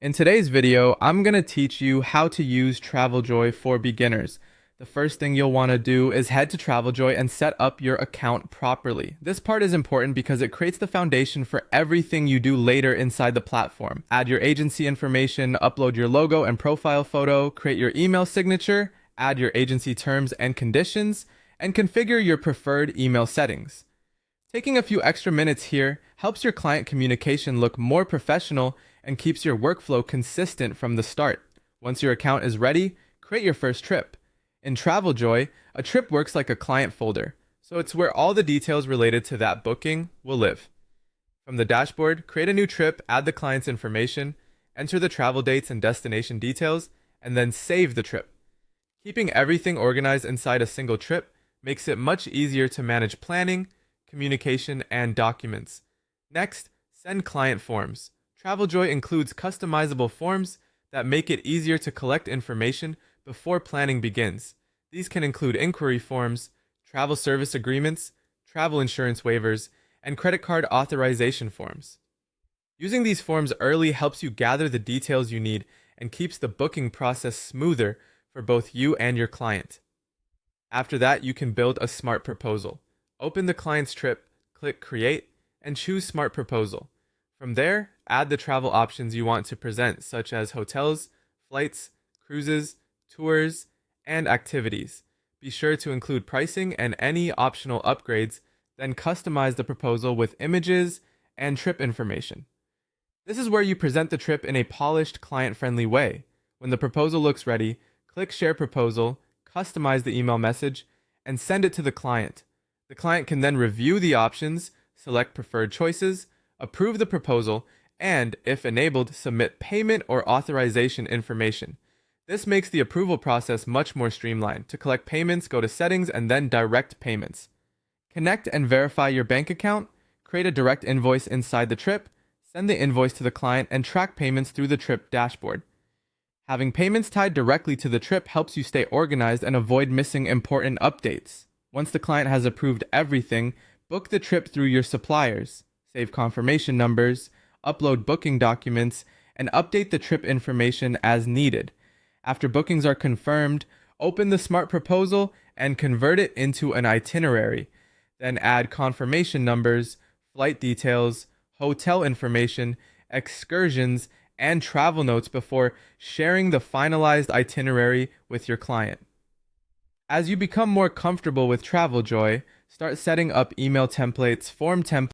In today's video, I'm going to teach you how to use Traveljoy for beginners. The first thing you'll want to do is head to Traveljoy and set up your account properly. This part is important because it creates the foundation for everything you do later inside the platform. Add your agency information, upload your logo and profile photo, create your email signature, add your agency terms and conditions, and configure your preferred email settings. Taking a few extra minutes here helps your client communication look more professional and keeps your workflow consistent from the start. Once your account is ready, create your first trip. In Traveljoy, a trip works like a client folder, so it's where all the details related to that booking will live. From the dashboard, create a new trip, add the client's information, enter the travel dates and destination details, and then save the trip. Keeping everything organized inside a single trip makes it much easier to manage planning, communication, and documents. Next, send client forms. Traveljoy includes customizable forms that make it easier to collect information before planning begins. These can include inquiry forms, travel service agreements, travel insurance waivers, and credit card authorization forms. Using these forms early helps you gather the details you need and keeps the booking process smoother for both you and your client. After that, you can build a smart proposal. Open the client's trip, click Create, and choose Smart Proposal. From there, add the travel options you want to present, such as hotels, flights, cruises, tours, and activities. Be sure to include pricing and any optional upgrades, then customize the proposal with images and trip information. This is where you present the trip in a polished, client-friendly way. When the proposal looks ready, click Share Proposal, customize the email message, and send it to the client. The client can then review the options, select preferred choices, approve the proposal, and, if enabled, submit payment or authorization information. This makes the approval process much more streamlined. To collect payments, go to Settings and then Direct Payments. Connect and verify your bank account, create a direct invoice inside the trip, send the invoice to the client, and track payments through the trip dashboard. Having payments tied directly to the trip helps you stay organized and avoid missing important updates. Once the client has approved everything, book the trip through your suppliers. Save confirmation numbers, upload booking documents, and update the trip information as needed. After bookings are confirmed, open the Smart Proposal and convert it into an itinerary. Then add confirmation numbers, flight details, hotel information, excursions, and travel notes before sharing the finalized itinerary with your client. As you become more comfortable with Traveljoy, start setting up email templates, form templates,